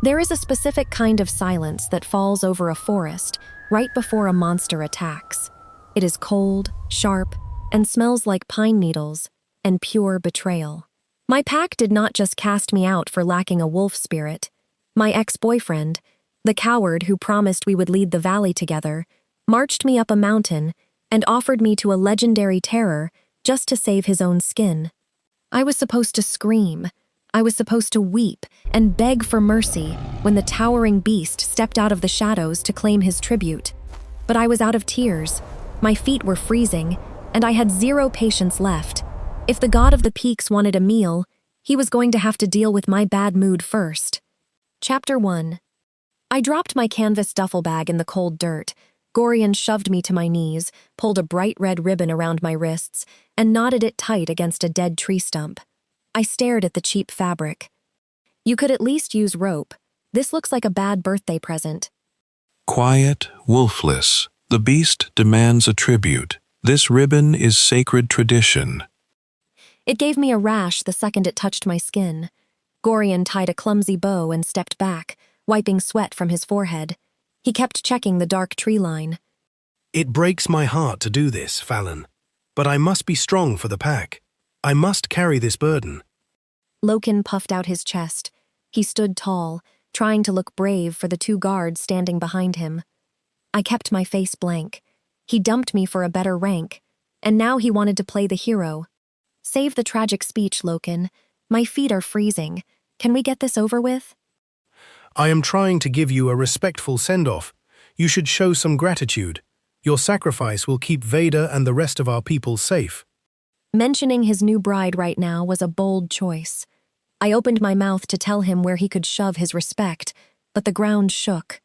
There is a specific kind of silence that falls over a forest right before a monster attacks. It is cold, sharp, and smells like pine needles and pure betrayal. My pack did not just cast me out for lacking a wolf spirit. My ex-boyfriend, the coward who promised we would lead the valley together, marched me up a mountain and offered me to a legendary terror just to save his own skin. I was supposed to scream. I was supposed to weep and beg for mercy when the towering beast stepped out of the shadows to claim his tribute. But I was out of tears. My feet were freezing, and I had zero patience left. If the god of the peaks wanted a meal, he was going to have to deal with my bad mood first. Chapter 1. I dropped my canvas duffel bag in the cold dirt. Gorian shoved me to my knees, pulled a bright red ribbon around my wrists, and knotted it tight against a dead tree stump. I stared at the cheap fabric. You could at least use rope. This looks like a bad birthday present. Quiet, wolfless. The beast demands a tribute. This ribbon is sacred tradition. It gave me a rash the second it touched my skin. Gorian tied a clumsy bow and stepped back, wiping sweat from his forehead. He kept checking the dark tree line. It breaks my heart to do this, Fallon, but I must be strong for the pack. I must carry this burden. Loken puffed out his chest. He stood tall, trying to look brave for the two guards standing behind him. I kept my face blank. He dumped me for a better rank, and now he wanted to play the hero. Save the tragic speech, Loken. My feet are freezing. Can we get this over with? I am trying to give you a respectful send-off. You should show some gratitude. Your sacrifice will keep Vader and the rest of our people safe. Mentioning his new bride right now was a bold choice. I opened my mouth to tell him where he could shove his respect, but the ground shook.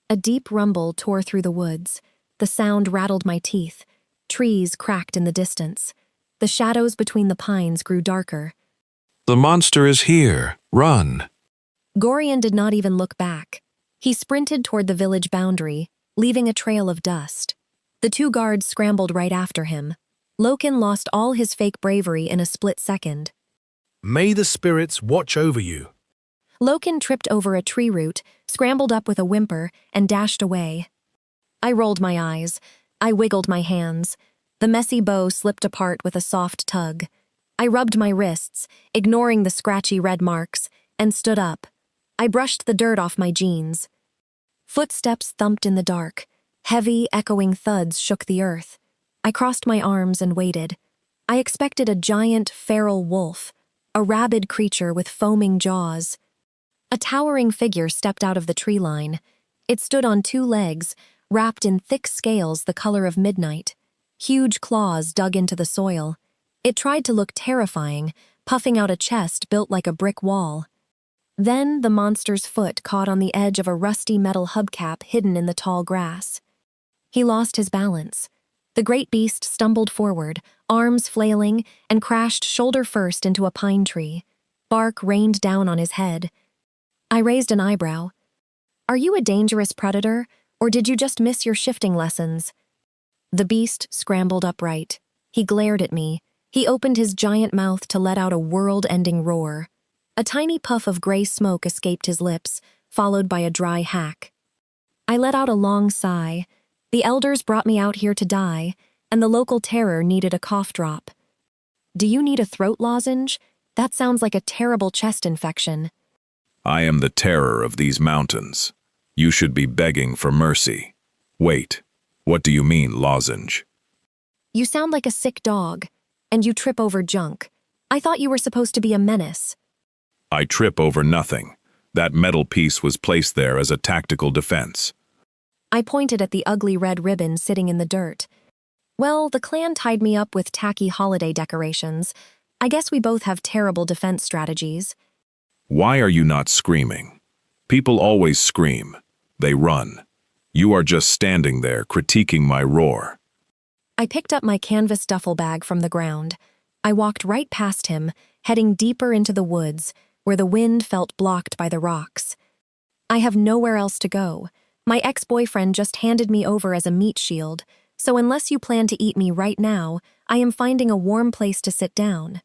A deep rumble tore through the woods. The sound rattled my teeth. Trees cracked in the distance. The shadows between the pines grew darker. The monster is here. Run. Gorian did not even look back. He sprinted toward the village boundary, leaving a trail of dust. The two guards scrambled right after him. Loken lost all his fake bravery in a split second. May the spirits watch over you. Loken tripped over a tree root, scrambled up with a whimper, and dashed away. I rolled my eyes. I wiggled my hands. The messy bow slipped apart with a soft tug. I rubbed my wrists, ignoring the scratchy red marks, and stood up. I brushed the dirt off my jeans. Footsteps thumped in the dark. Heavy, echoing thuds shook the earth. I crossed my arms and waited. I expected a giant, feral wolf, a rabid creature with foaming jaws. A towering figure stepped out of the tree line. It stood on two legs, wrapped in thick scales the color of midnight. Huge claws dug into the soil. It tried to look terrifying, puffing out a chest built like a brick wall. Then the monster's foot caught on the edge of a rusty metal hubcap hidden in the tall grass. He lost his balance. The great beast stumbled forward, arms flailing, and crashed shoulder first into a pine tree. Bark rained down on his head. I raised an eyebrow. Are you a dangerous predator, or did you just miss your shifting lessons? The beast scrambled upright. He glared at me. He opened his giant mouth to let out a world-ending roar. A tiny puff of gray smoke escaped his lips, followed by a dry hack. I let out a long sigh. The elders brought me out here to die, and the local terror needed a cough drop. Do you need a throat lozenge? That sounds like a terrible chest infection. I am the terror of these mountains. You should be begging for mercy. Wait, what do you mean, lozenge? You sound like a sick dog, and you trip over junk. I thought you were supposed to be a menace. I trip over nothing. That metal piece was placed there as a tactical defense. I pointed at the ugly red ribbon sitting in the dirt. Well, the clan tied me up with tacky holiday decorations. I guess we both have terrible defense strategies. Why are you not screaming? People always scream. They run. You are just standing there critiquing my roar. I picked up my canvas duffel bag from the ground. I walked right past him, heading deeper into the woods, where the wind felt blocked by the rocks. I have nowhere else to go. My ex-boyfriend just handed me over as a meat shield, so unless you plan to eat me right now, I am finding a warm place to sit down.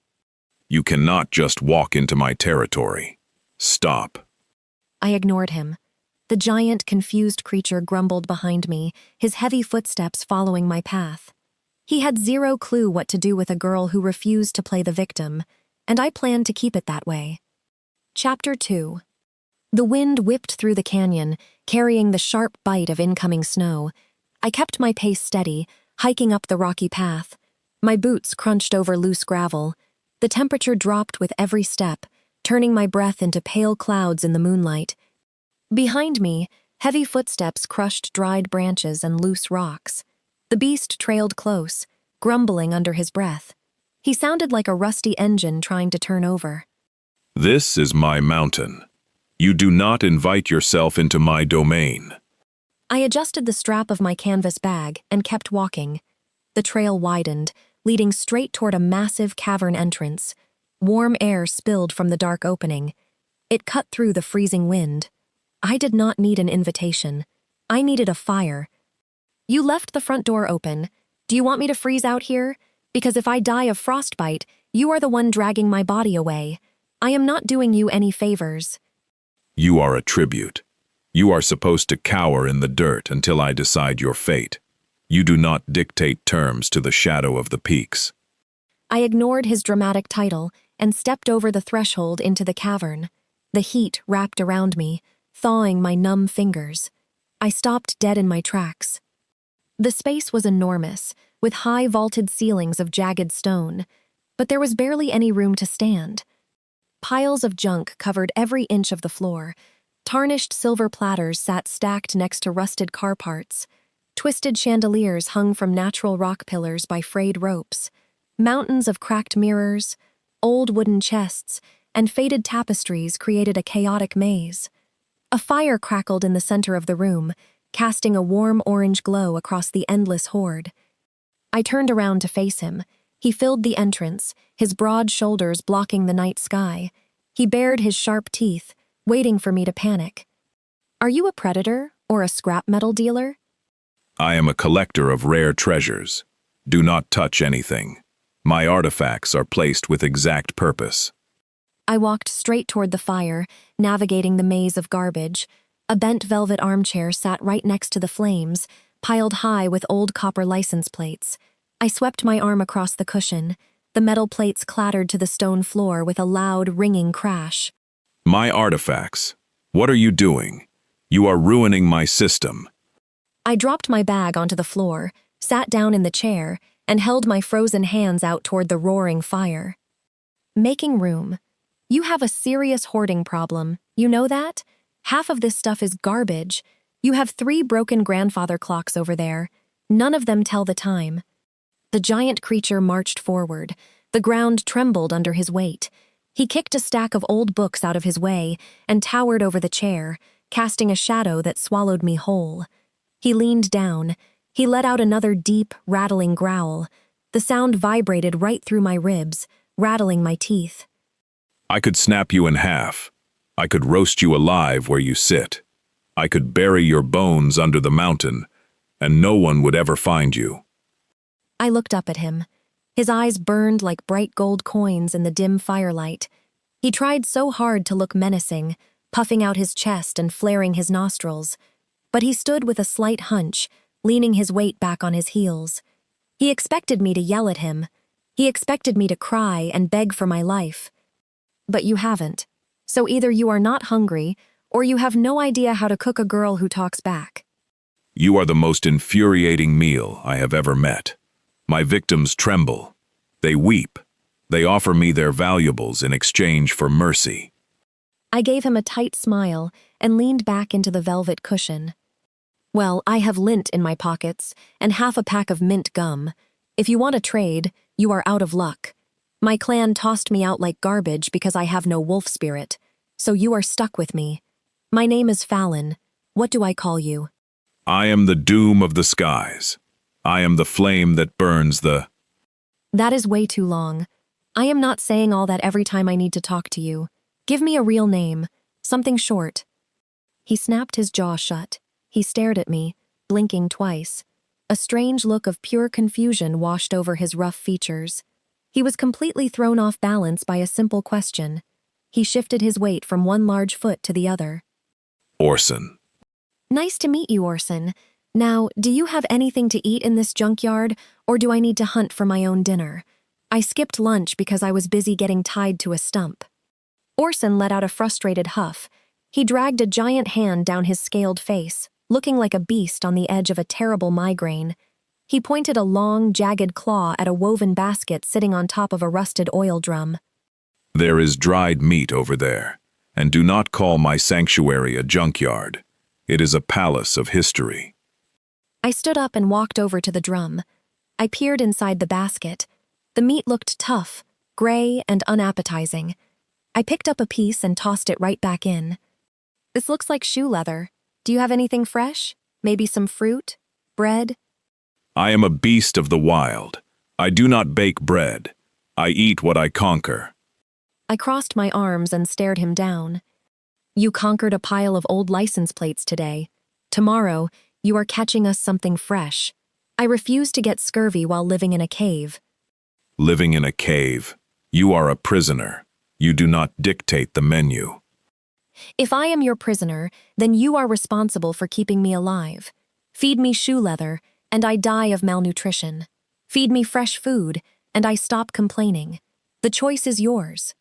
You cannot just walk into my territory. Stop. I ignored him. The giant, confused creature grumbled behind me, his heavy footsteps following my path. He had zero clue what to do with a girl who refused to play the victim, and I planned to keep it that way. Chapter 2. The wind whipped through the canyon, carrying the sharp bite of incoming snow. I kept my pace steady, hiking up the rocky path. My boots crunched over loose gravel. The temperature dropped with every step, turning my breath into pale clouds in the moonlight. Behind me, heavy footsteps crushed dried branches and loose rocks. The beast trailed close, grumbling under his breath. He sounded like a rusty engine trying to turn over. This is my mountain. You do not invite yourself into my domain. I adjusted the strap of my canvas bag and kept walking. The trail widened, leading straight toward a massive cavern entrance. Warm air spilled from the dark opening. It cut through the freezing wind. I did not need an invitation. I needed a fire. You left the front door open. Do you want me to freeze out here? Because if I die of frostbite, you are the one dragging my body away. I am not doing you any favors. You are a tribute. You are supposed to cower in the dirt until I decide your fate. You do not dictate terms to the shadow of the peaks. I ignored his dramatic title and stepped over the threshold into the cavern. The heat wrapped around me, thawing my numb fingers. I stopped dead in my tracks. The space was enormous, with high vaulted ceilings of jagged stone, but there was barely any room to stand. Piles of junk covered every inch of the floor. Tarnished silver platters sat stacked next to rusted car parts. Twisted chandeliers hung from natural rock pillars by frayed ropes. Mountains of cracked mirrors, old wooden chests, and faded tapestries created a chaotic maze. A fire crackled in the center of the room, casting a warm orange glow across the endless horde. I turned around to face him. He filled the entrance, his broad shoulders blocking the night sky. He bared his sharp teeth, waiting for me to panic. Are you a predator or a scrap metal dealer? I am a collector of rare treasures. Do not touch anything. My artifacts are placed with exact purpose. I walked straight toward the fire, navigating the maze of garbage. A bent velvet armchair sat right next to the flames, piled high with old copper license plates. I swept my arm across the cushion. The metal plates clattered to the stone floor with a loud, ringing crash. My artifacts. What are you doing? You are ruining my system. I dropped my bag onto the floor, sat down in the chair, and held my frozen hands out toward the roaring fire. Making room. You have a serious hoarding problem. You know that? Half of this stuff is garbage. You have 3 broken grandfather clocks over there. None of them tell the time. The giant creature marched forward. The ground trembled under his weight. He kicked a stack of old books out of his way and towered over the chair, casting a shadow that swallowed me whole. He leaned down. He let out another deep, rattling growl. The sound vibrated right through my ribs, rattling my teeth. I could snap you in half. I could roast you alive where you sit. I could bury your bones under the mountain, and no one would ever find you. I looked up at him. His eyes burned like bright gold coins in the dim firelight. He tried so hard to look menacing, puffing out his chest and flaring his nostrils. But he stood with a slight hunch, leaning his weight back on his heels. He expected me to yell at him. He expected me to cry and beg for my life. But you haven't. So either you are not hungry, or you have no idea how to cook a girl who talks back. You are the most infuriating meal I have ever met. My victims tremble. They weep. They offer me their valuables in exchange for mercy. I gave him a tight smile and leaned back into the velvet cushion. Well, I have lint in my pockets and half a pack of mint gum. If you want to trade, you are out of luck. My clan tossed me out like garbage because I have no wolf spirit, so you are stuck with me. My name is Fallon. What do I call you? I am the doom of the skies. I am the flame that burns the... That is way too long. I am not saying all that every time I need to talk to you. Give me a real name, something short. He snapped his jaw shut. He stared at me, blinking twice. A strange look of pure confusion washed over his rough features. He was completely thrown off balance by a simple question. He shifted his weight from one large foot to the other. Orson. Nice to meet you, Orson. Now, do you have anything to eat in this junkyard, or do I need to hunt for my own dinner? I skipped lunch because I was busy getting tied to a stump. Orson let out a frustrated huff. He dragged a giant hand down his scaled face, looking like a beast on the edge of a terrible migraine. He pointed a long, jagged claw at a woven basket sitting on top of a rusted oil drum. There is dried meat over there, and do not call my sanctuary a junkyard. It is a palace of history. I stood up and walked over to the drum. I peered inside the basket. The meat looked tough, gray, and unappetizing. I picked up a piece and tossed it right back in. This looks like shoe leather. Do you have anything fresh? Maybe some fruit? Bread? I am a beast of the wild. I do not bake bread. I eat what I conquer. I crossed my arms and stared him down. You conquered a pile of old license plates today. Tomorrow, you are catching us something fresh. I refuse to get scurvy while living in a cave. Living in a cave. You are a prisoner. You do not dictate the menu. If I am your prisoner, then you are responsible for keeping me alive. Feed me shoe leather, and I die of malnutrition. Feed me fresh food, and I stop complaining. The choice is yours.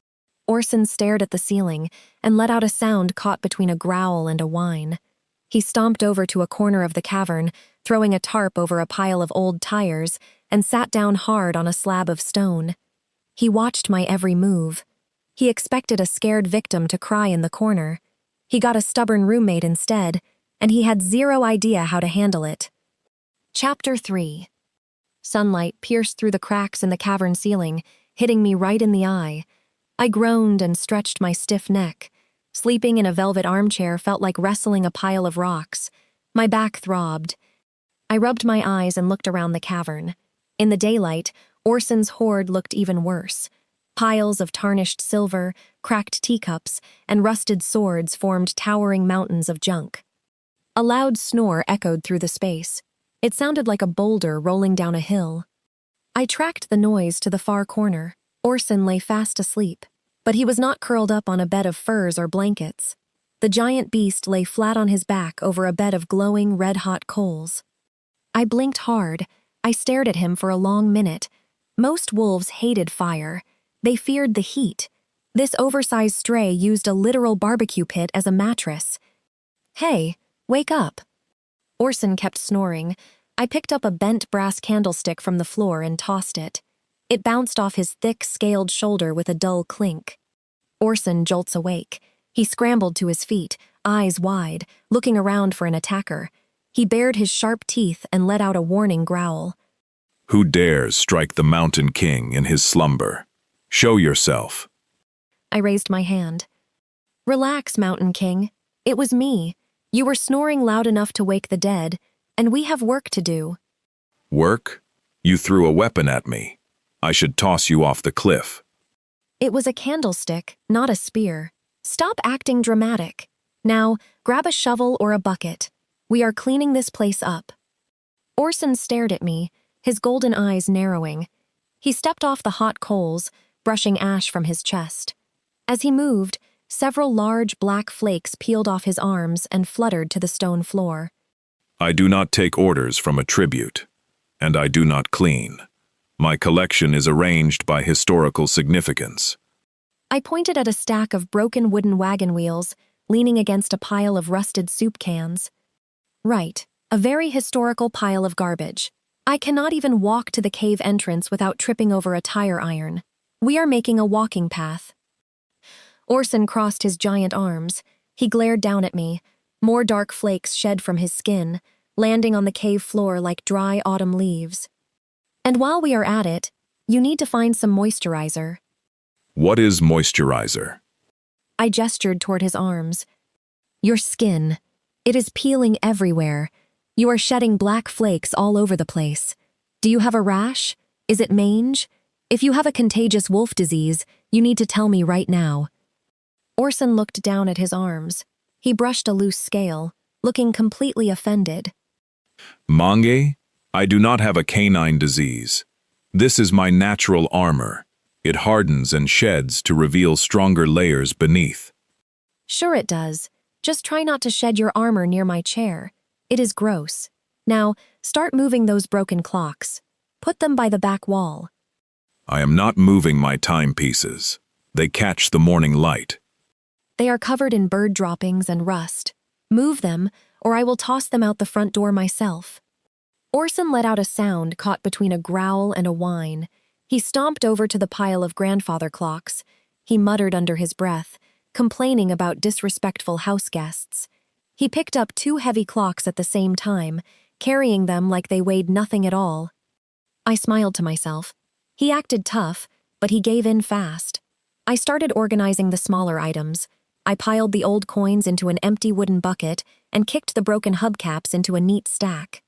Orson stared at the ceiling and let out a sound caught between a growl and a whine. He stomped over to a corner of the cavern, throwing a tarp over a pile of old tires, and sat down hard on a slab of stone. He watched my every move. He expected a scared victim to cry in the corner. He got a stubborn roommate instead, and he had zero idea how to handle it. Chapter 3. Sunlight pierced through the cracks in the cavern ceiling, hitting me right in the eye. I groaned and stretched my stiff neck. Sleeping in a velvet armchair felt like wrestling a pile of rocks. My back throbbed. I rubbed my eyes and looked around the cavern. In the daylight, Orson's hoard looked even worse. Piles of tarnished silver, cracked teacups, and rusted swords formed towering mountains of junk. A loud snore echoed through the space. It sounded like a boulder rolling down a hill. I tracked the noise to the far corner. Orson lay fast asleep, but he was not curled up on a bed of furs or blankets. The giant beast lay flat on his back over a bed of glowing red-hot coals. I blinked hard. I stared at him for a long minute. Most wolves hated fire. They feared the heat. This oversized stray used a literal barbecue pit as a mattress. Hey, wake up. Orson kept snoring. I picked up a bent brass candlestick from the floor and tossed it. It bounced off his thick, scaled shoulder with a dull clink. Orson jolts awake. He scrambled to his feet, eyes wide, looking around for an attacker. He bared his sharp teeth and let out a warning growl. Who dares strike the Mountain King in his slumber? Show yourself. I raised my hand. Relax, Mountain King. It was me. You were snoring loud enough to wake the dead, and we have work to do. Work? You threw a weapon at me. I should toss you off the cliff. It was a candlestick, not a spear. Stop acting dramatic. Now, grab a shovel or a bucket. We are cleaning this place up. Orson stared at me, his golden eyes narrowing. He stepped off the hot coals, brushing ash from his chest. As he moved, several large black flakes peeled off his arms and fluttered to the stone floor. I do not take orders from a tribute, and I do not clean. My collection is arranged by historical significance. I pointed at a stack of broken wooden wagon wheels, leaning against a pile of rusted soup cans. Right, a very historical pile of garbage. I cannot even walk to the cave entrance without tripping over a tire iron. We are making a walking path. Orson crossed his giant arms. He glared down at me. More dark flakes shed from his skin, landing on the cave floor like dry autumn leaves. And while we are at it, you need to find some moisturizer. What is moisturizer? I gestured toward his arms. Your skin. It is peeling everywhere. You are shedding black flakes all over the place. Do you have a rash? Is it mange? If you have a contagious wolf disease, you need to tell me right now. Orson looked down at his arms. He brushed a loose scale, looking completely offended. Mange? I do not have a canine disease. This is my natural armor. It hardens and sheds to reveal stronger layers beneath. Sure it does. Just try not to shed your armor near my chair. It is gross. Now, start moving those broken clocks. Put them by the back wall. I am not moving my timepieces. They catch the morning light. They are covered in bird droppings and rust. Move them, or I will toss them out the front door myself. Orson let out a sound caught between a growl and a whine. He stomped over to the pile of grandfather clocks. He muttered under his breath, complaining about disrespectful house guests. He picked up 2 heavy clocks at the same time, carrying them like they weighed nothing at all. I smiled to myself. He acted tough, but he gave in fast. I started organizing the smaller items. I piled the old coins into an empty wooden bucket and kicked the broken hubcaps into a neat stack.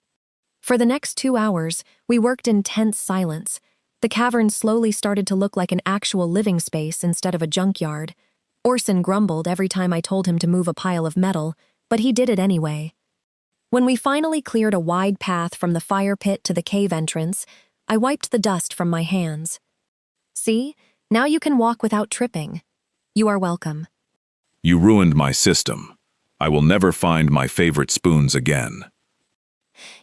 For the next 2 hours, we worked in tense silence. The cavern slowly started to look like an actual living space instead of a junkyard. Orson grumbled every time I told him to move a pile of metal, but he did it anyway. When we finally cleared a wide path from the fire pit to the cave entrance, I wiped the dust from my hands. See? Now you can walk without tripping. You are welcome. You ruined my system. I will never find my favorite spoons again.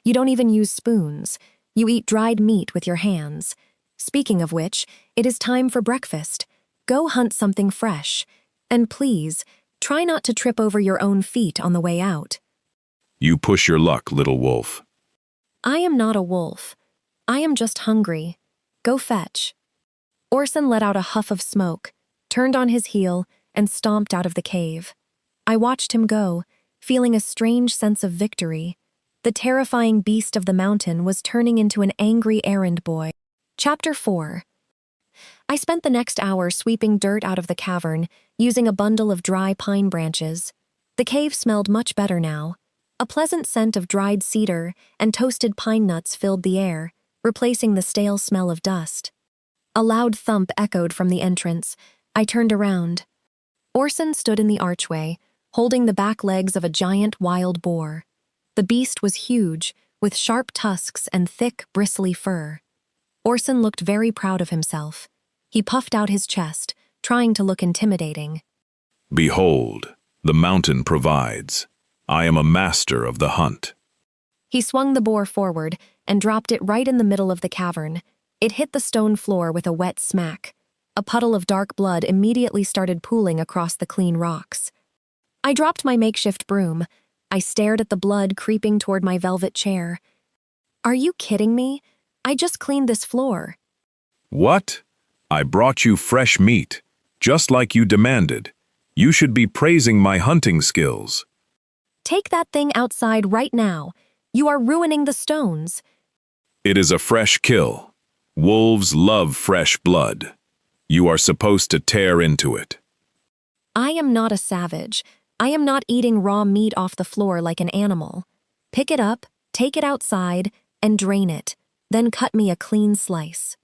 You don't even use spoons. You eat dried meat with your hands. Speaking of which, it is time for breakfast. Go hunt something fresh. And please, try not to trip over your own feet on the way out. You push your luck, little wolf. I am not a wolf. I am just hungry. Go fetch. Orson let out a huff of smoke, turned on his heel, and stomped out of the cave. I watched him go, feeling a strange sense of victory. The terrifying beast of the mountain was turning into an angry errand boy. Chapter 4. I spent the next hour sweeping dirt out of the cavern, using a bundle of dry pine branches. The cave smelled much better now. A pleasant scent of dried cedar and toasted pine nuts filled the air, replacing the stale smell of dust. A loud thump echoed from the entrance. I turned around. Orson stood in the archway, holding the back legs of a giant wild boar. The beast was huge, with sharp tusks and thick, bristly fur. Orson looked very proud of himself. He puffed out his chest, trying to look intimidating. Behold, the mountain provides. I am a master of the hunt. He swung the boar forward and dropped it right in the middle of the cavern. It hit the stone floor with a wet smack. A puddle of dark blood immediately started pooling across the clean rocks. I dropped my makeshift broom. I stared at the blood creeping toward my velvet chair. Are you kidding me? I just cleaned this floor. What? I brought you fresh meat, just like you demanded. You should be praising my hunting skills. Take that thing outside right now. You are ruining the stones. It is a fresh kill. Wolves love fresh blood. You are supposed to tear into it. I am not a savage. I am not eating raw meat off the floor like an animal. Pick it up, take it outside, and drain it. Then cut me a clean slice.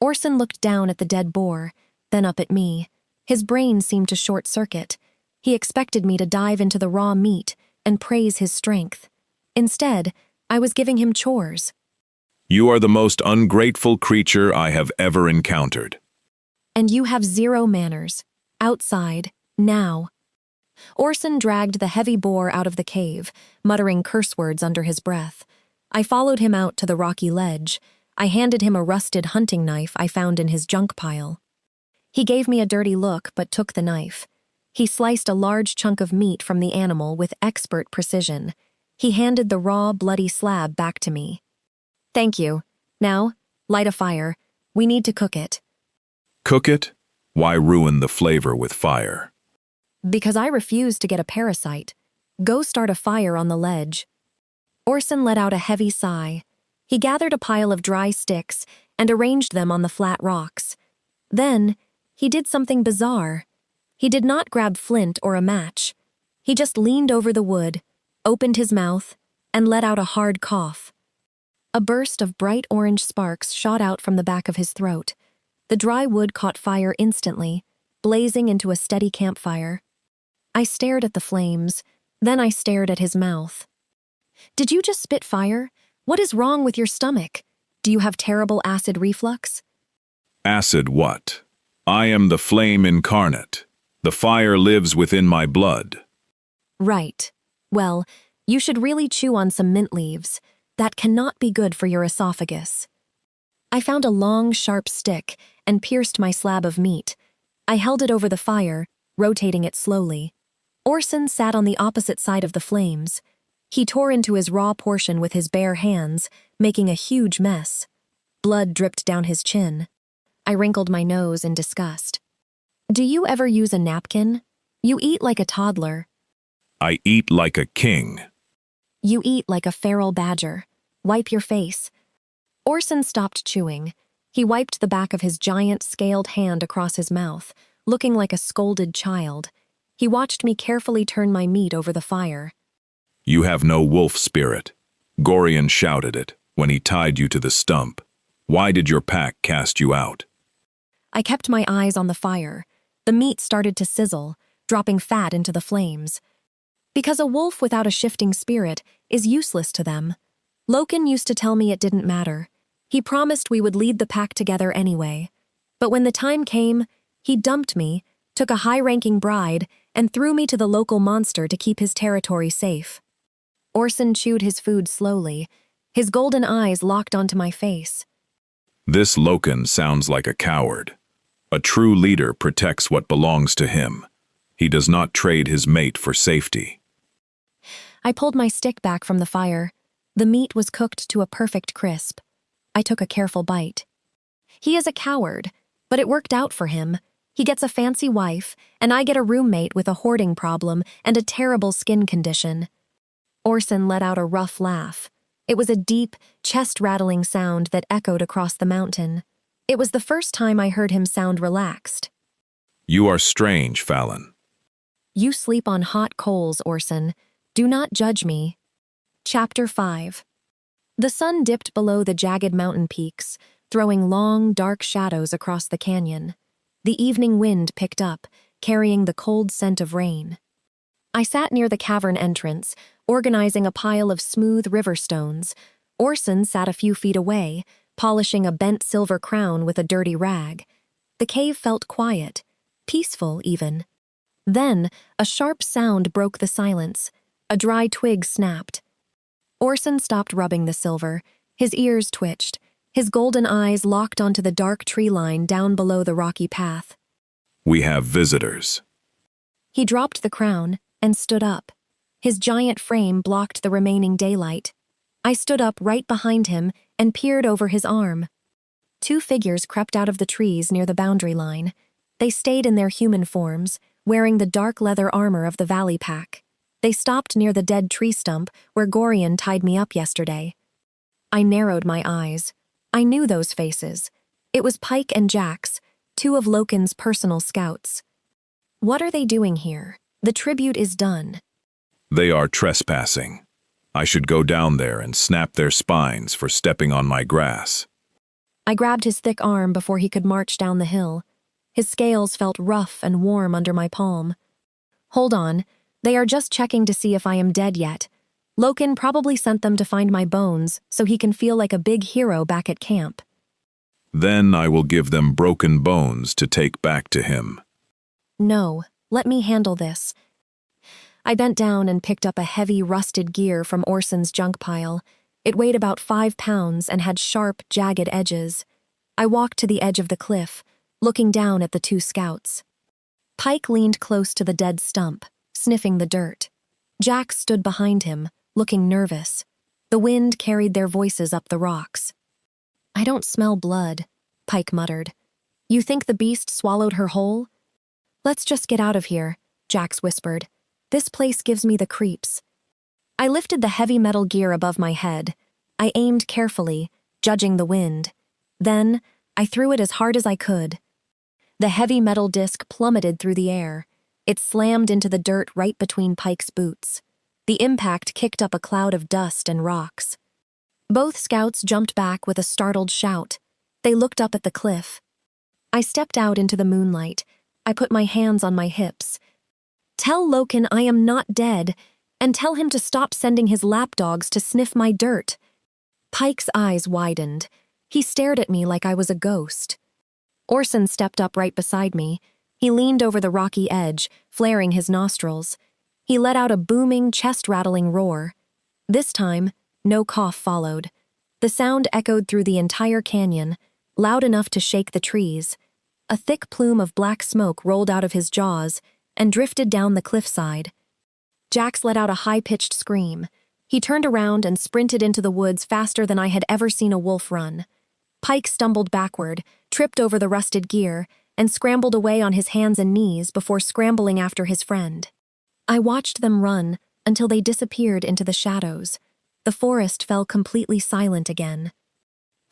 Orson looked down at the dead boar, then up at me. His brain seemed to short-circuit. He expected me to dive into the raw meat and praise his strength. Instead, I was giving him chores. You are the most ungrateful creature I have ever encountered. And you have zero manners. Outside, now. Orson dragged the heavy boar out of the cave, muttering curse words under his breath. I followed him out to the rocky ledge. I handed him a rusted hunting knife I found in his junk pile. He gave me a dirty look but took the knife. He sliced a large chunk of meat from the animal with expert precision. He handed the raw, bloody slab back to me. Thank you. Now, light a fire. We need to cook it. Cook it? Why ruin the flavor with fire? Because I refuse to get a parasite. Go start a fire on the ledge. Orson let out a heavy sigh. He gathered a pile of dry sticks and arranged them on the flat rocks. Then, he did something bizarre. He did not grab flint or a match. He just leaned over the wood, opened his mouth, and let out a hard cough. A burst of bright orange sparks shot out from the back of his throat. The dry wood caught fire instantly, blazing into a steady campfire. I stared at the flames, then I stared at his mouth. Did you just spit fire? What is wrong with your stomach? Do you have terrible acid reflux? Acid what? I am the flame incarnate. The fire lives within my blood. Right. Well, you should really chew on some mint leaves. That cannot be good for your esophagus. I found a long, sharp stick and pierced my slab of meat. I held it over the fire, rotating it slowly. Orson sat on the opposite side of the flames. He tore into his raw portion with his bare hands, making a huge mess. Blood dripped down his chin. I wrinkled my nose in disgust. Do you ever use a napkin? You eat like a toddler. I eat like a king. You eat like a feral badger. Wipe your face. Orson stopped chewing. He wiped the back of his giant, scaled hand across his mouth, looking like a scolded child. He watched me carefully turn my meat over the fire. You have no wolf spirit. Gorian shouted it when he tied you to the stump. Why did your pack cast you out? I kept my eyes on the fire. The meat started to sizzle, dropping fat into the flames. Because a wolf without a shifting spirit is useless to them. Loken used to tell me it didn't matter. He promised we would lead the pack together anyway. But when the time came, he dumped me, took a high-ranking bride, and threw me to the local monster to keep his territory safe. Orson chewed his food slowly. His golden eyes locked onto my face. This Loken sounds like a coward. A true leader protects what belongs to him. He does not trade his mate for safety. I pulled my stick back from the fire. The meat was cooked to a perfect crisp. I took a careful bite. He is a coward, but it worked out for him. He gets a fancy wife, and I get a roommate with a hoarding problem and a terrible skin condition. Orson let out a rough laugh. It was a deep, chest-rattling sound that echoed across the mountain. It was the first time I heard him sound relaxed. You are strange, Fallon. You sleep on hot coals, Orson. Do not judge me. Chapter 5. The sun dipped below the jagged mountain peaks, throwing long, dark shadows across the canyon. The evening wind picked up, carrying the cold scent of rain. I sat near the cavern entrance, organizing a pile of smooth river stones. Orson sat a few feet away, polishing a bent silver crown with a dirty rag. The cave felt quiet, peaceful even. Then, a sharp sound broke the silence. A dry twig snapped. Orson stopped rubbing the silver. His ears twitched. His golden eyes locked onto the dark tree line down below the rocky path. We have visitors. He dropped the crown and stood up. His giant frame blocked the remaining daylight. I stood up right behind him and peered over his arm. Two figures crept out of the trees near the boundary line. They stayed in their human forms, wearing the dark leather armor of the Valley Pack. They stopped near the dead tree stump where Gorian tied me up yesterday. I narrowed my eyes. I knew those faces. It was Pike and Jax, two of Loken's personal scouts. What are they doing here? The tribute is done. They are trespassing. I should go down there and snap their spines for stepping on my grass. I grabbed his thick arm before he could march down the hill. His scales felt rough and warm under my palm. Hold on. They are just checking to see if I am dead yet. Loken probably sent them to find my bones so he can feel like a big hero back at camp. Then I will give them broken bones to take back to him. No, let me handle this. I bent down and picked up a heavy, rusted gear from Orson's junk pile. It weighed about 5 pounds and had sharp, jagged edges. I walked to the edge of the cliff, looking down at the two scouts. Pike leaned close to the dead stump, sniffing the dirt. Jax stood behind him, looking nervous. The wind carried their voices up the rocks. I don't smell blood, Pike muttered. You think the beast swallowed her whole? Let's just get out of here, Jax whispered. This place gives me the creeps. I lifted the heavy metal gear above my head. I aimed carefully, judging the wind. Then, I threw it as hard as I could. The heavy metal disc plummeted through the air. It slammed into the dirt right between Pike's boots. The impact kicked up a cloud of dust and rocks. Both scouts jumped back with a startled shout. They looked up at the cliff. I stepped out into the moonlight. I put my hands on my hips. Tell Loken I am not dead, and tell him to stop sending his lapdogs to sniff my dirt. Pike's eyes widened. He stared at me like I was a ghost. Orson stepped up right beside me. He leaned over the rocky edge, flaring his nostrils. He let out a booming, chest-rattling roar. This time, no cough followed. The sound echoed through the entire canyon, loud enough to shake the trees. A thick plume of black smoke rolled out of his jaws and drifted down the cliffside. Jax let out a high-pitched scream. He turned around and sprinted into the woods faster than I had ever seen a wolf run. Pike stumbled backward, tripped over the rusted gear, and scrambled away on his hands and knees before scrambling after his friend. I watched them run until they disappeared into the shadows. The forest fell completely silent again.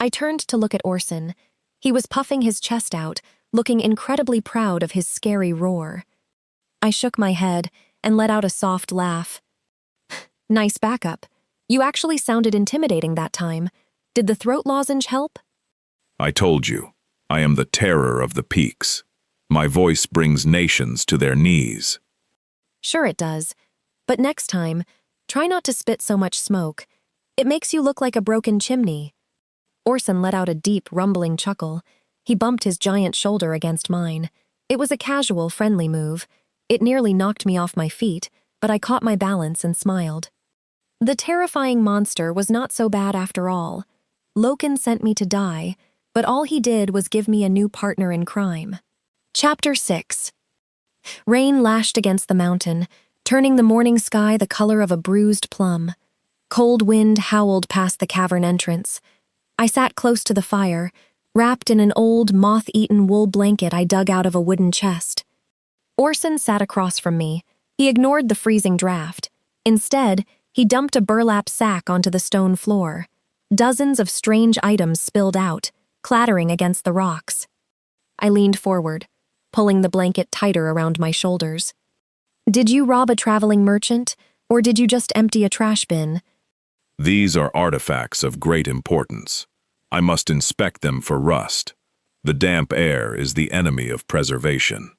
I turned to look at Orson. He was puffing his chest out, looking incredibly proud of his scary roar. I shook my head and let out a soft laugh. Nice backup. You actually sounded intimidating that time. Did the throat lozenge help? I told you, I am the terror of the peaks. My voice brings nations to their knees. Sure it does. But next time, try not to spit so much smoke. It makes you look like a broken chimney. Orson let out a deep, rumbling chuckle. He bumped his giant shoulder against mine. It was a casual, friendly move. It nearly knocked me off my feet, but I caught my balance and smiled. The terrifying monster was not so bad after all. Loken sent me to die, but all he did was give me a new partner in crime. Chapter 6. Rain lashed against the mountain, turning the morning sky the color of a bruised plum. Cold wind howled past the cavern entrance. I sat close to the fire, wrapped in an old, moth-eaten wool blanket I dug out of a wooden chest. Orson sat across from me. He ignored the freezing draft. Instead, he dumped a burlap sack onto the stone floor. Dozens of strange items spilled out, clattering against the rocks. I leaned forward, pulling the blanket tighter around my shoulders. Did you rob a traveling merchant, or did you just empty a trash bin? These are artifacts of great importance. I must inspect them for rust. The damp air is the enemy of preservation.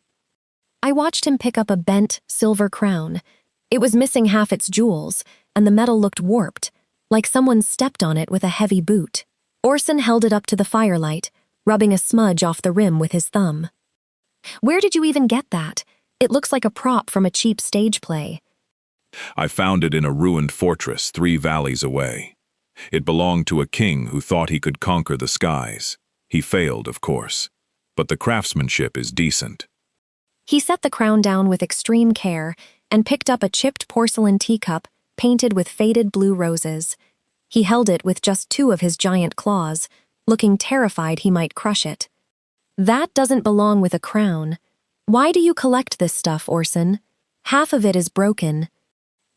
I watched him pick up a bent, silver crown. It was missing half its jewels, and the metal looked warped, like someone stepped on it with a heavy boot. Orson held it up to the firelight, rubbing a smudge off the rim with his thumb. Where did you even get that? It looks like a prop from a cheap stage play. I found it in a ruined fortress 3 valleys away. It belonged to a king who thought he could conquer the skies. He failed, of course, but the craftsmanship is decent. He set the crown down with extreme care and picked up a chipped porcelain teacup painted with faded blue roses. He held it with just 2 of his giant claws, looking terrified he might crush it. That doesn't belong with a crown. Why do you collect this stuff, Orson? Half of it is broken.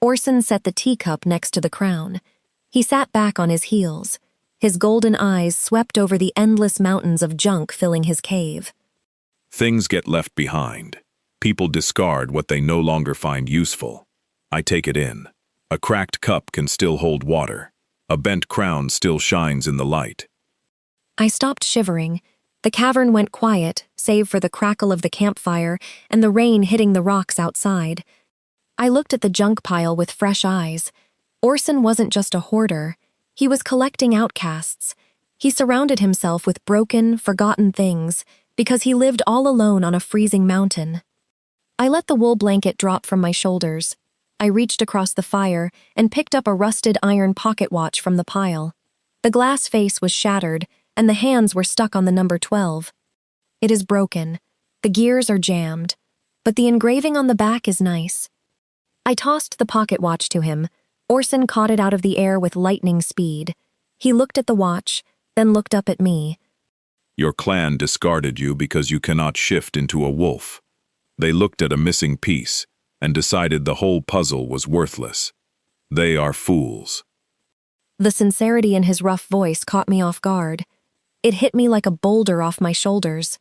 Orson set the teacup next to the crown. He sat back on his heels. His golden eyes swept over the endless mountains of junk filling his cave. Things get left behind. People discard what they no longer find useful. I take it in. A cracked cup can still hold water. A bent crown still shines in the light. I stopped shivering. The cavern went quiet, save for the crackle of the campfire and the rain hitting the rocks outside. I looked at the junk pile with fresh eyes. Orson wasn't just a hoarder. He was collecting outcasts. He surrounded himself with broken, forgotten things because he lived all alone on a freezing mountain. I let the wool blanket drop from my shoulders. I reached across the fire and picked up a rusted iron pocket watch from the pile. The glass face was shattered, and the hands were stuck on the number 12. It is broken. The gears are jammed, but the engraving on the back is nice. I tossed the pocket watch to him. Orson caught it out of the air with lightning speed. He looked at the watch, then looked up at me. Your clan discarded you because you cannot shift into a wolf. They looked at a missing piece and decided the whole puzzle was worthless. They are fools. The sincerity in his rough voice caught me off guard. It hit me like a boulder off my shoulders.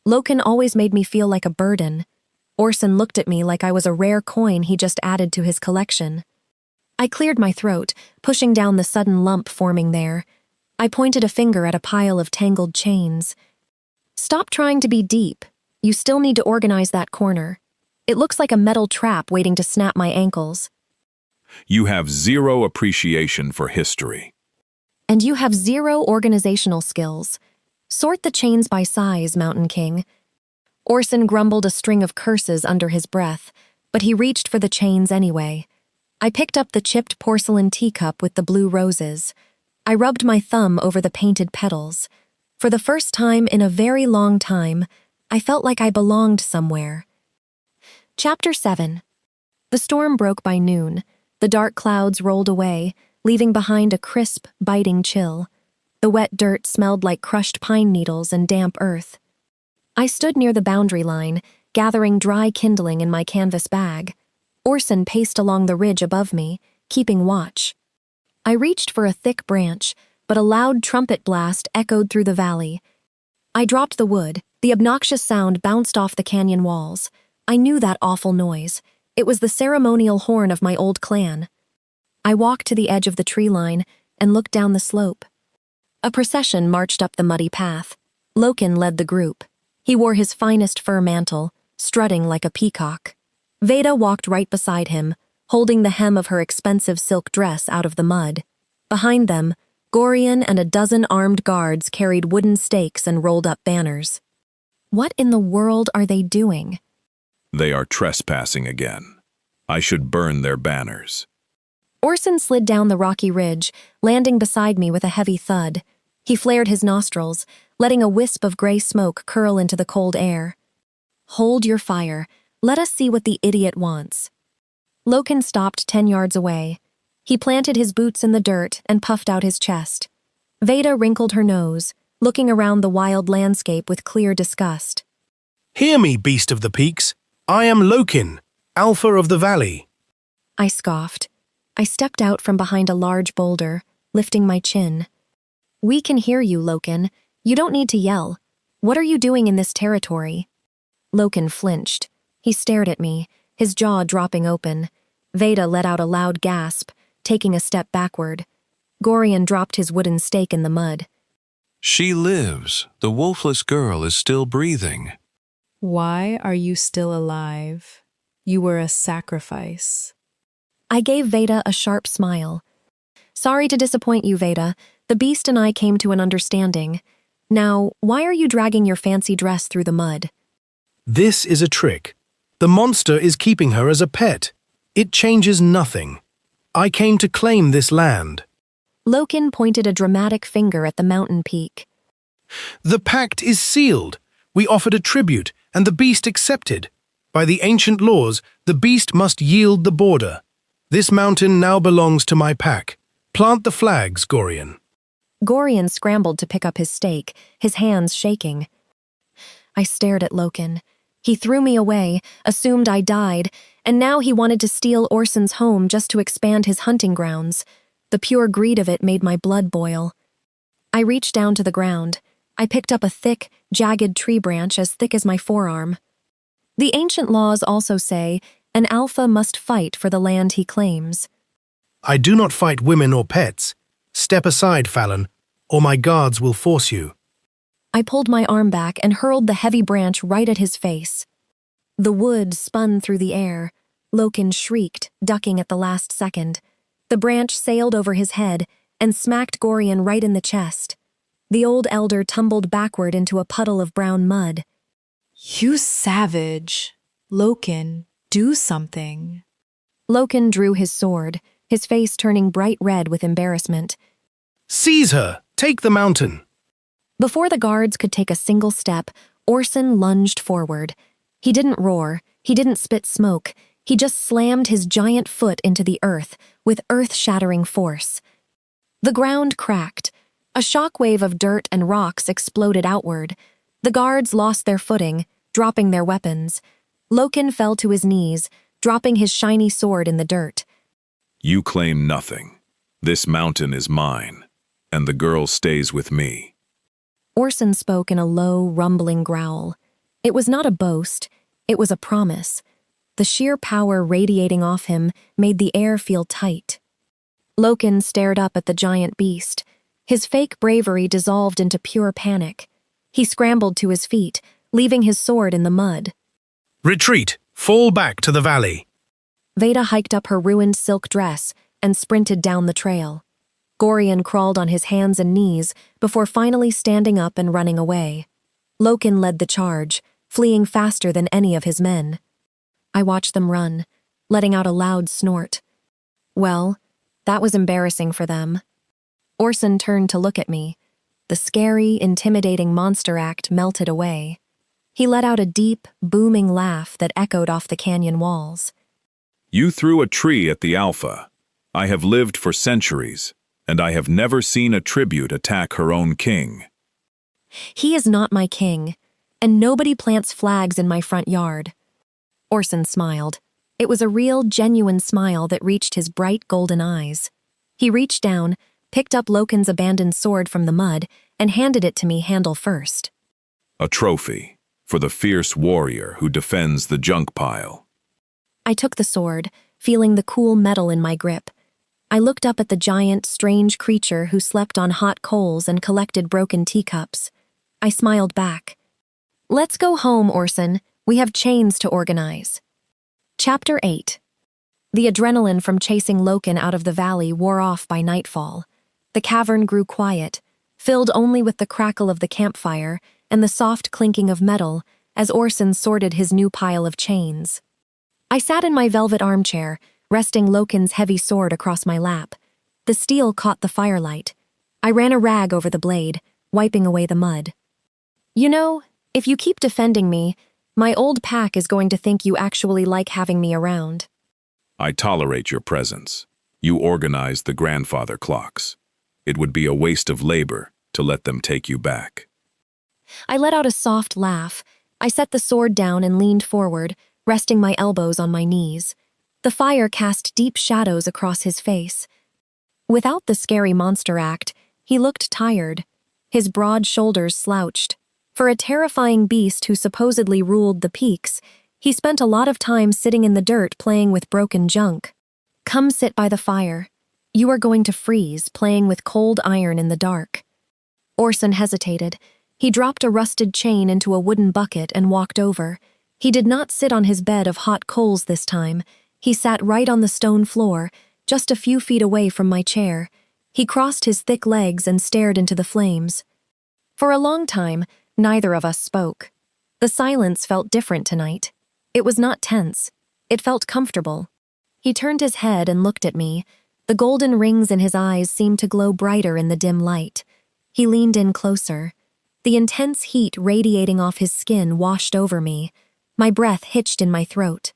Loken always made me feel like a burden. Orson looked at me like I was a rare coin he just added to his collection. I cleared my throat, pushing down the sudden lump forming there. I pointed a finger at a pile of tangled chains. Stop trying to be deep. You still need to organize that corner. It looks like a metal trap waiting to snap my ankles. You have zero appreciation for history. And you have 0 organizational skills. Sort the chains by size, Mountain King. Orson grumbled a string of curses under his breath. but he reached for the chains anyway. I picked up the chipped porcelain teacup with the blue roses. I rubbed my thumb over the painted petals. For the first time in a very long time, I felt like I belonged somewhere. Chapter 7. The storm broke by noon. The dark clouds rolled away, leaving behind a crisp, biting chill. The wet dirt smelled like crushed pine needles and damp earth. I stood near the boundary line, gathering dry kindling in my canvas bag. Orson paced along the ridge above me, keeping watch. I reached for a thick branch, but a loud trumpet blast echoed through the valley. I dropped the wood. The obnoxious sound bounced off the canyon walls. I knew that awful noise. It was the ceremonial horn of my old clan. I walked to the edge of the tree line and looked down the slope. A procession marched up the muddy path. Loken led the group. He wore his finest fur mantle, strutting like a peacock. Veda walked right beside him, holding the hem of her expensive silk dress out of the mud. Behind them, Gorian and a dozen armed guards carried wooden stakes and rolled up banners. What in the world are they doing? They are trespassing again. I should burn their banners. Orson slid down the rocky ridge, landing beside me with a heavy thud. He flared his nostrils, letting a wisp of gray smoke curl into the cold air. Hold your fire. Let us see what the idiot wants. Loken stopped 10 yards away. He planted his boots in the dirt and puffed out his chest. Veda wrinkled her nose, looking around the wild landscape with clear disgust. Hear me, beast of the peaks. I am Loken, Alpha of the Valley. I scoffed. I stepped out from behind a large boulder, lifting my chin. We can hear you, Loken. You don't need to yell. What are you doing in this territory? Loken flinched. He stared at me, his jaw dropping open. Veda let out a loud gasp, taking a step backward. Gorian dropped his wooden stake in the mud. She lives. The wolfless girl is still breathing. Why are you still alive? You were a sacrifice. I gave Veda a sharp smile. Sorry to disappoint you, Veda. The beast and I came to an understanding. Now, why are you dragging your fancy dress through the mud? This is a trick. The monster is keeping her as a pet. It changes nothing. I came to claim this land. Loken pointed a dramatic finger at the mountain peak. The pact is sealed. We offered a tribute, and the beast accepted. By the ancient laws, the beast must yield the border. This mountain now belongs to my pack. Plant the flags, Gorian. Gorian scrambled to pick up his stake, his hands shaking. I stared at Loken. He threw me away, assumed I died, and now he wanted to steal Orson's home just to expand his hunting grounds. The pure greed of it made my blood boil. I reached down to the ground. I picked up a thick, jagged tree branch as thick as my forearm. The ancient laws also say an alpha must fight for the land he claims. I do not fight women or pets. Step aside, Fallon, or my guards will force you. I pulled my arm back and hurled the heavy branch right at his face. The wood spun through the air. Loken shrieked, ducking at the last second. The branch sailed over his head and smacked Gorian right in the chest. The old elder tumbled backward into a puddle of brown mud. You savage. Loken, do something. Loken drew his sword, his face turning bright red with embarrassment. Seize her! Take the mountain! Before the guards could take a single step, Orson lunged forward. He didn't roar, he didn't spit smoke, he just slammed his giant foot into the earth with earth-shattering force. The ground cracked. A shockwave of dirt and rocks exploded outward. The guards lost their footing, dropping their weapons. Loken fell to his knees, dropping his shiny sword in the dirt. You claim nothing. This mountain is mine, and the girl stays with me. Orson spoke in a low, rumbling growl. It was not a boast, it was a promise. The sheer power radiating off him made the air feel tight. Loken stared up at the giant beast. His fake bravery dissolved into pure panic. He scrambled to his feet, leaving his sword in the mud. Retreat! Fall back to the valley! Veda hiked up her ruined silk dress and sprinted down the trail. Gorian crawled on his hands and knees before finally standing up and running away. Loken led the charge, fleeing faster than any of his men. I watched them run, letting out a loud snort. Well, that was embarrassing for them. Orson turned to look at me. The scary, intimidating monster act melted away. He let out a deep, booming laugh that echoed off the canyon walls. You threw a tree at the Alpha. I have lived for centuries, and I have never seen a tribute attack her own king. He is not my king, and nobody plants flags in my front yard. Orson smiled. It was a real, genuine smile that reached his bright golden eyes. He reached down, picked up Loken's abandoned sword from the mud, and handed it to me handle first. A trophy for the fierce warrior who defends the junk pile. I took the sword, feeling the cool metal in my grip. I looked up at the giant, strange creature who slept on hot coals and collected broken teacups. I smiled back. Let's go home, Orson. We have chains to organize. Chapter 8. The adrenaline from chasing Loken out of the valley wore off by nightfall. The cavern grew quiet, filled only with the crackle of the campfire and the soft clinking of metal as Orson sorted his new pile of chains. I sat in my velvet armchair, resting Loken's heavy sword across my lap. The steel caught the firelight. I ran a rag over the blade, wiping away the mud. You know, if you keep defending me, my old pack is going to think you actually like having me around. I tolerate your presence. You organized the grandfather clocks. It would be a waste of labor to let them take you back. I let out a soft laugh. I set the sword down and leaned forward, resting my elbows on my knees. The fire cast deep shadows across his face. Without the scary monster act, he looked tired. His broad shoulders slouched. For a terrifying beast who supposedly ruled the peaks, he spent a lot of time sitting in the dirt playing with broken junk. Come sit by the fire. You are going to freeze, playing with cold iron in the dark. Orson hesitated. He dropped a rusted chain into a wooden bucket and walked over. He did not sit on his bed of hot coals this time. He sat right on the stone floor, just a few feet away from my chair. He crossed his thick legs and stared into the flames. For a long time, neither of us spoke. The silence felt different tonight. It was not tense. It felt comfortable. He turned his head and looked at me. The golden rings in his eyes seemed to glow brighter in the dim light. He leaned in closer. The intense heat radiating off his skin washed over me. My breath hitched in my throat.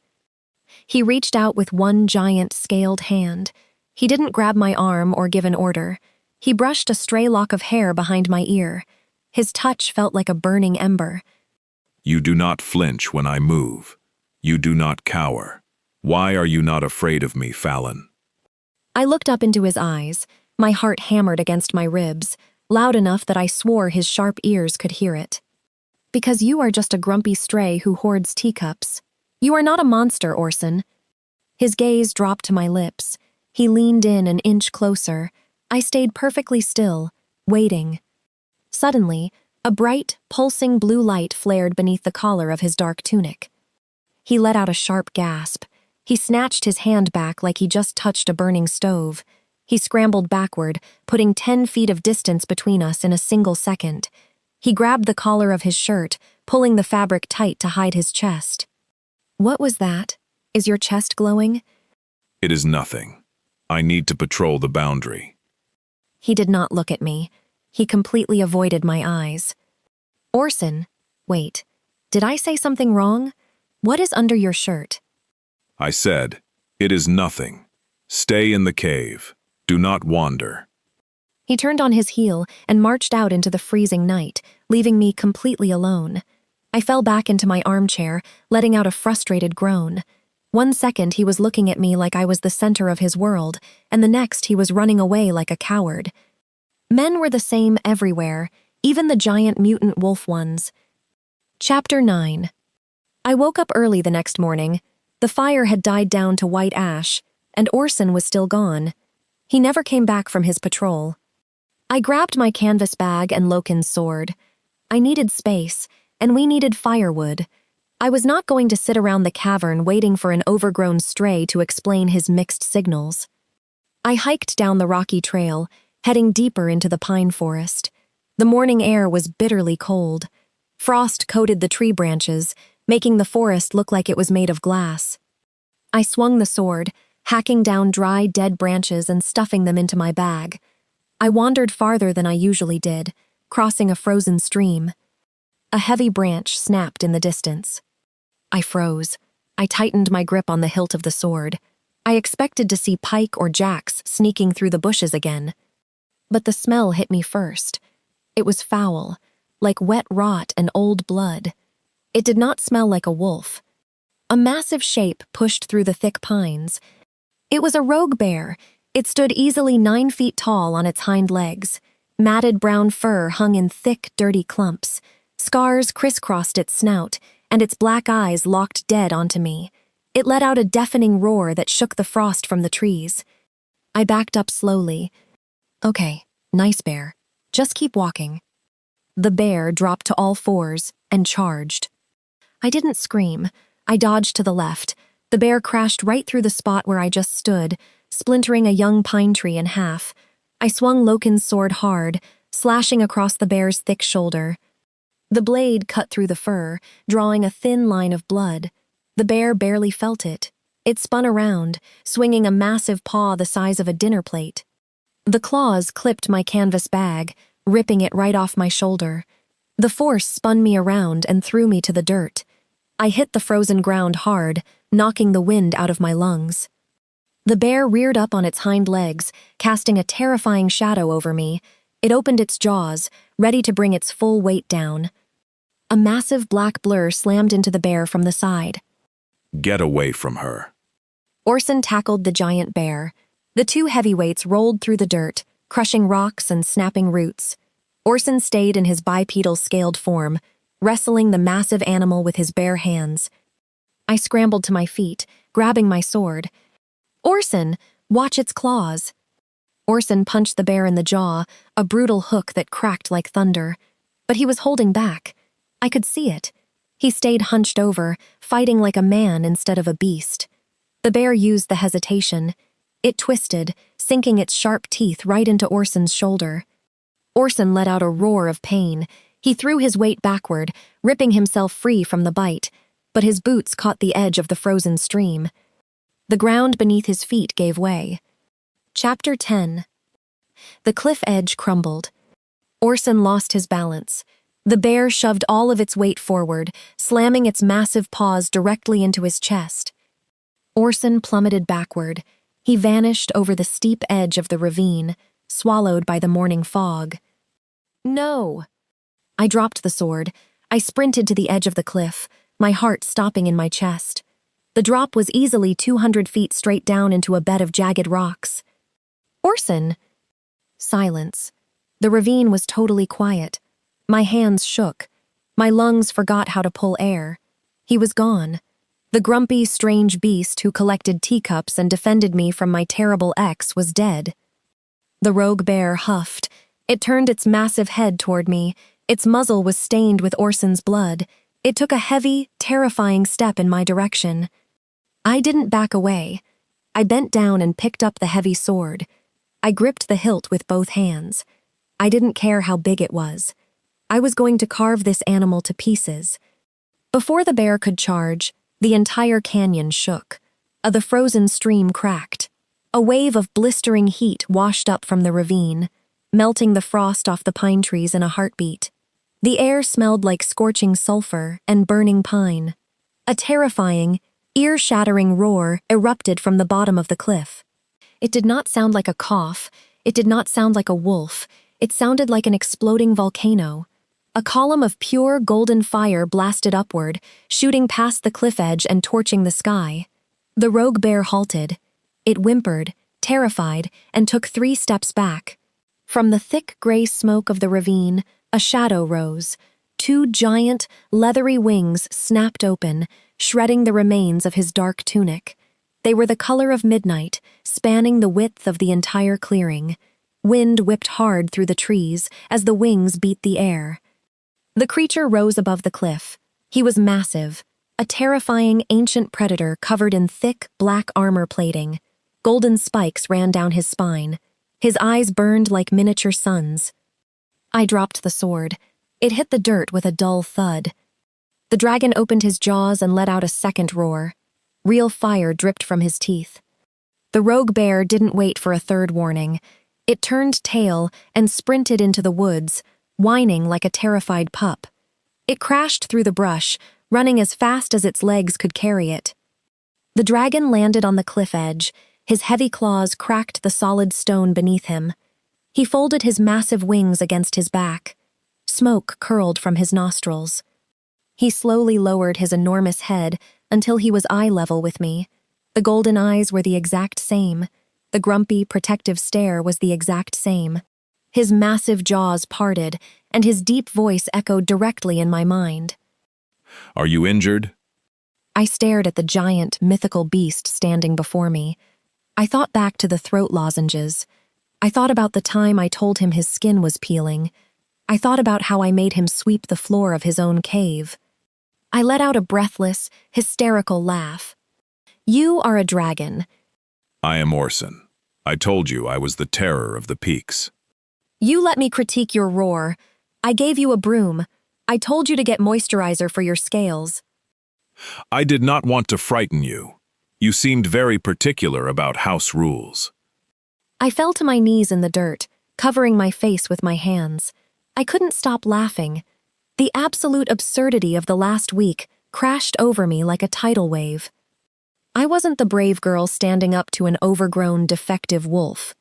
He reached out with one giant, scaled hand. He didn't grab my arm or give an order. He brushed a stray lock of hair behind my ear. His touch felt like a burning ember. You do not flinch when I move. You do not cower. Why are you not afraid of me, Fallon? I looked up into his eyes. My heart hammered against my ribs, loud enough that I swore his sharp ears could hear it. Because you are just a grumpy stray who hoards teacups. You are not a monster, Orson. His gaze dropped to my lips. He leaned in an inch closer. I stayed perfectly still, waiting. Suddenly, a bright, pulsing blue light flared beneath the collar of his dark tunic. He let out a sharp gasp. He snatched his hand back like he just touched a burning stove. He scrambled backward, putting 10 feet of distance between us in a single second. He grabbed the collar of his shirt, pulling the fabric tight to hide his chest. What was that? Is your chest glowing? It is nothing. I need to patrol the boundary. He did not look at me. He completely avoided my eyes. Orson, wait, did I say something wrong? What is under your shirt? I said, it is nothing. Stay in the cave. Do not wander. He turned on his heel and marched out into the freezing night, leaving me completely alone. I fell back into my armchair, letting out a frustrated groan. 1 second he was looking at me like I was the center of his world, and the next he was running away like a coward. Men were the same everywhere, even the giant mutant wolf ones. Chapter 9. I woke up early the next morning. The fire had died down to white ash, and Orson was still gone. He never came back from his patrol. I grabbed my canvas bag and Loken's sword. I needed space, and we needed firewood. I was not going to sit around the cavern waiting for an overgrown stray to explain his mixed signals. I hiked down the rocky trail, heading deeper into the pine forest. The morning air was bitterly cold. Frost coated the tree branches, making the forest look like it was made of glass. I swung the sword, hacking down dry, dead branches and stuffing them into my bag. I wandered farther than I usually did, crossing a frozen stream. A heavy branch snapped in the distance. I froze. I tightened my grip on the hilt of the sword. I expected to see Pike or Jax sneaking through the bushes again. But the smell hit me first. It was foul, like wet rot and old blood. It did not smell like a wolf. A massive shape pushed through the thick pines. It was a rogue bear. It stood easily 9 feet tall on its hind legs. Matted brown fur hung in thick, dirty clumps. Scars crisscrossed its snout, and its black eyes locked dead onto me. It let out a deafening roar that shook the frost from the trees. I backed up slowly. Okay, nice bear. Just keep walking. The bear dropped to all fours and charged. I didn't scream. I dodged to the left. The bear crashed right through the spot where I just stood, splintering a young pine tree in half. I swung Loken's sword hard, slashing across the bear's thick shoulder. The blade cut through the fur, drawing a thin line of blood. The bear barely felt it. It spun around, swinging a massive paw the size of a dinner plate. The claws clipped my canvas bag, ripping it right off my shoulder. The force spun me around and threw me to the dirt. I hit the frozen ground hard, knocking the wind out of my lungs. The bear reared up on its hind legs, casting a terrifying shadow over me. It opened its jaws, ready to bring its full weight down. A massive black blur slammed into the bear from the side. Get away from her. Orson tackled the giant bear. The two heavyweights rolled through the dirt, crushing rocks and snapping roots. Orson stayed in his bipedal scaled form, wrestling the massive animal with his bare hands. I scrambled to my feet, grabbing my sword. Orson, watch its claws. Orson punched the bear in the jaw, a brutal hook that cracked like thunder. But he was holding back. I could see it. He stayed hunched over, fighting like a man instead of a beast. The bear used the hesitation. It twisted, sinking its sharp teeth right into Orson's shoulder. Orson let out a roar of pain. He threw his weight backward, ripping himself free from the bite, but his boots caught the edge of the frozen stream. The ground beneath his feet gave way. Chapter 10. The cliff edge crumbled. Orson lost his balance. The bear shoved all of its weight forward, slamming its massive paws directly into his chest. Orson plummeted backward. He vanished over the steep edge of the ravine, swallowed by the morning fog. No! I dropped the sword. I sprinted to the edge of the cliff, my heart stopping in my chest. The drop was easily 200 feet straight down into a bed of jagged rocks. Orson! Silence. The ravine was totally quiet. My hands shook. My lungs forgot how to pull air. He was gone. The grumpy, strange beast who collected teacups and defended me from my terrible ex was dead. The rogue bear huffed. It turned its massive head toward me. Its muzzle was stained with Orson's blood. It took a heavy, terrifying step in my direction. I didn't back away. I bent down and picked up the heavy sword. I gripped the hilt with both hands. I didn't care how big it was. I was going to carve this animal to pieces. Before the bear could charge, the entire canyon shook. The frozen stream cracked. A wave of blistering heat washed up from the ravine, melting the frost off the pine trees in a heartbeat. The air smelled like scorching sulfur and burning pine. A terrifying, ear-shattering roar erupted from the bottom of the cliff. It did not sound like a cough. It did not sound like a wolf. It sounded like an exploding volcano. A column of pure golden fire blasted upward, shooting past the cliff edge and torching the sky. The rogue bear halted. It whimpered, terrified, and took 3 steps back. From the thick gray smoke of the ravine, a shadow rose. 2 giant, leathery wings snapped open, shredding the remains of his dark tunic. They were the color of midnight, spanning the width of the entire clearing. Wind whipped hard through the trees as the wings beat the air. The creature rose above the cliff. He was massive, a terrifying ancient predator covered in thick, black armor plating. Golden spikes ran down his spine. His eyes burned like miniature suns. I dropped the sword. It hit the dirt with a dull thud. The dragon opened his jaws and let out a second roar. Real fire dripped from his teeth. The rogue bear didn't wait for a third warning. It turned tail and sprinted into the woods, whining like a terrified pup. It crashed through the brush, running as fast as its legs could carry it. The dragon landed on the cliff edge. His heavy claws cracked the solid stone beneath him. He folded his massive wings against his back. Smoke curled from his nostrils. He slowly lowered his enormous head until he was eye level with me. The golden eyes were the exact same. The grumpy, protective stare was the exact same. His massive jaws parted, and his deep voice echoed directly in my mind. Are you injured? I stared at the giant, mythical beast standing before me. I thought back to the throat lozenges. I thought about the time I told him his skin was peeling. I thought about how I made him sweep the floor of his own cave. I let out a breathless, hysterical laugh. You are a dragon. I am Orson. I told you I was the terror of the peaks. You let me critique your roar. I gave you a broom. I told you to get moisturizer for your scales. I did not want to frighten you. You seemed very particular about house rules. I fell to my knees in the dirt, covering my face with my hands. I couldn't stop laughing. The absolute absurdity of the last week crashed over me like a tidal wave. I wasn't the brave girl standing up to an overgrown, defective wolf.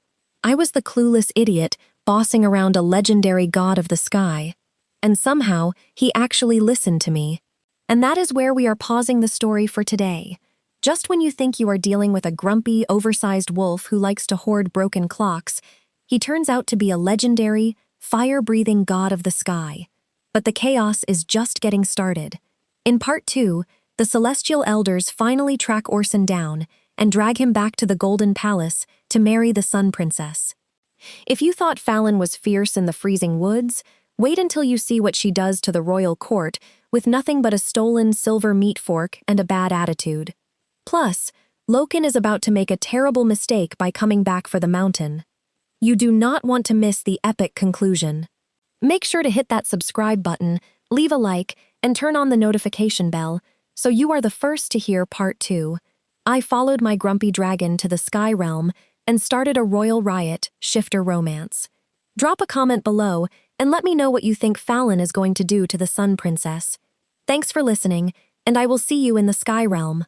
I was the clueless idiot bossing around a legendary god of the sky. And somehow, he actually listened to me. And that is where we are pausing the story for today. Just when you think you are dealing with a grumpy, oversized wolf who likes to hoard broken clocks, he turns out to be a legendary, fire-breathing god of the sky. But the chaos is just getting started. In Part 2, the Celestial Elders finally track Orson down and drag him back to the Golden Palace to marry the Sun Princess. If you thought Fallon was fierce in the freezing woods, wait until you see what she does to the royal court with nothing but a stolen silver meat fork and a bad attitude. Plus, Loken is about to make a terrible mistake by coming back for the mountain. You do not want to miss the epic conclusion. Make sure to hit that subscribe button, leave a like, and turn on the notification bell, so you are the first to hear Part 2. I followed my grumpy dragon to the Sky Realm and started a royal riot, shifter romance. Drop a comment below and let me know what you think Fallon is going to do to the Sun Princess. Thanks for listening, and I will see you in the Sky Realm.